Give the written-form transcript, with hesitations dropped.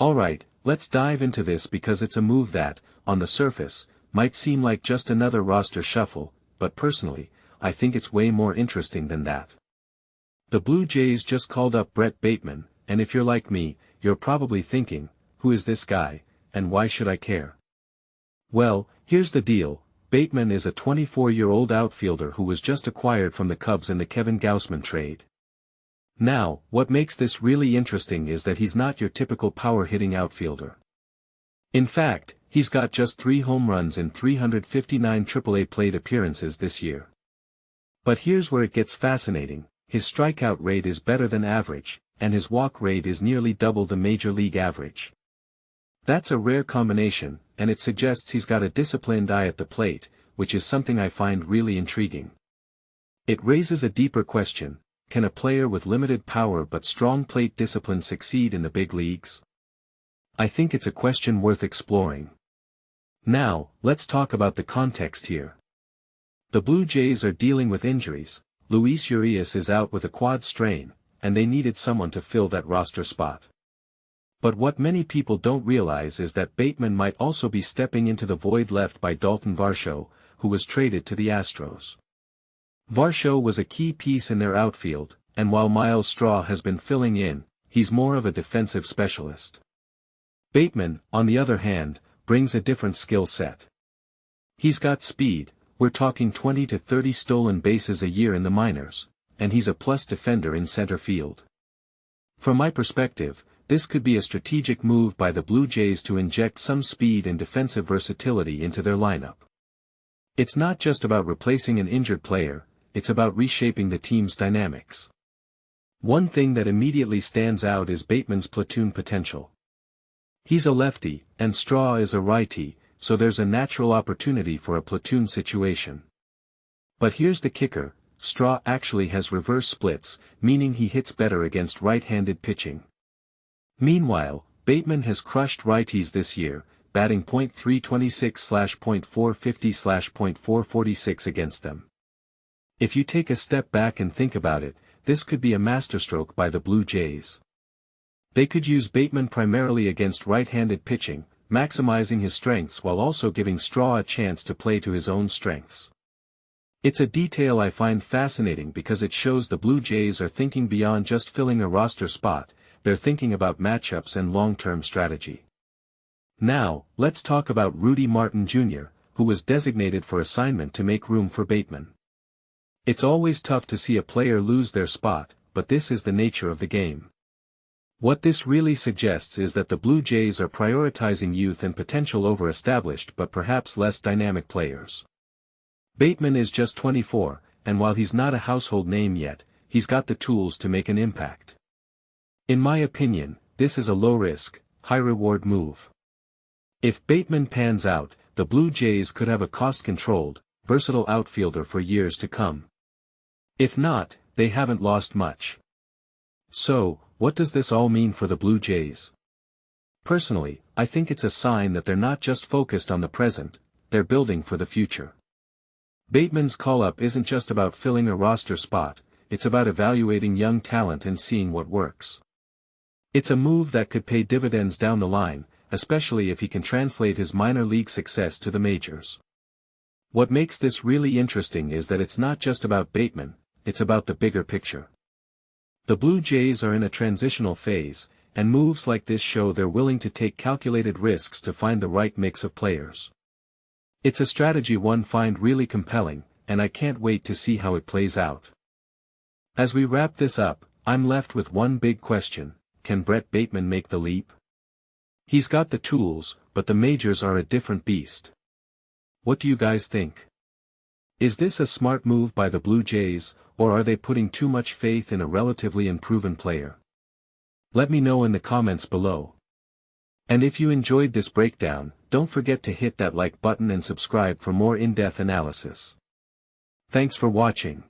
Alright, let's dive into this because it's a move that, on the surface, might seem like just another roster shuffle, but personally, I think it's way more interesting than that. The Blue Jays just called up Brett Bateman, and if you're like me, you're probably thinking, who is this guy, and why should I care? Well, here's the deal. Bateman is a 24-year-old outfielder who was just acquired from the Cubs in the Kevin Gausman trade. Now, what makes this really interesting is that he's not your typical power-hitting outfielder. In fact, he's got just 3 home runs in 359 AAA plate appearances this year. But here's where it gets fascinating. His strikeout rate is better than average, and his walk rate is nearly double the major league average. That's a rare combination, and it suggests he's got a disciplined eye at the plate, which is something I find really intriguing. It raises a deeper question: can a player with limited power but strong plate discipline succeed in the big leagues? I think it's a question worth exploring. Now, let's talk about the context here. The Blue Jays are dealing with injuries. Luis Urías is out with a quad strain, and they needed someone to fill that roster spot. But what many people don't realize is that Bateman might also be stepping into the void left by Daulton Varsho, who was traded to the Astros. Varsho was a key piece in their outfield, and while Myles Straw has been filling in, he's more of a defensive specialist. Bateman, on the other hand, brings a different skill set. He's got speed, we're talking 20 to 30 stolen bases a year in the minors, and he's a plus defender in center field. From my perspective, this could be a strategic move by the Blue Jays to inject some speed and defensive versatility into their lineup. It's not just about replacing an injured player, it's about reshaping the team's dynamics. One thing that immediately stands out is Bateman's platoon potential. He's a lefty, and Straw is a righty, so there's a natural opportunity for a platoon situation. But here's the kicker: Straw actually has reverse splits, meaning he hits better against right-handed pitching. Meanwhile, Bateman has crushed righties this year, batting .326/.450/.446 against them. If you take a step back and think about it, this could be a masterstroke by the Blue Jays. They could use Bateman primarily against right-handed pitching, maximizing his strengths while also giving Straw a chance to play to his own strengths. It's a detail I find fascinating because it shows the Blue Jays are thinking beyond just filling a roster spot. They're thinking about matchups and long-term strategy. Now, let's talk about Rudy Martin Jr., who was designated for assignment to make room for Bateman. It's always tough to see a player lose their spot, but this is the nature of the game. What this really suggests is that the Blue Jays are prioritizing youth and potential over established but perhaps less dynamic players. Bateman is just 24, and while he's not a household name yet, he's got the tools to make an impact. In my opinion, this is a low-risk, high-reward move. If Bateman pans out, the Blue Jays could have a cost-controlled, versatile outfielder for years to come. If not, they haven't lost much. So, what does this all mean for the Blue Jays? Personally, I think it's a sign that they're not just focused on the present, they're building for the future. Bateman's call-up isn't just about filling a roster spot, it's about evaluating young talent and seeing what works. It's a move that could pay dividends down the line, especially if he can translate his minor league success to the majors. What makes this really interesting is that it's not just about Bateman, it's about the bigger picture. The Blue Jays are in a transitional phase, and moves like this show they're willing to take calculated risks to find the right mix of players. It's a strategy one find really compelling, and I can't wait to see how it plays out. As we wrap this up, I'm left with one big question: can Brett Bateman make the leap? He's got the tools, but the majors are a different beast. What do you guys think? Is this a smart move by the Blue Jays, or are they putting too much faith in a relatively unproven player? Let me know in the comments below. And if you enjoyed this breakdown, don't forget to hit that like button and subscribe for more in-depth analysis. Thanks for watching.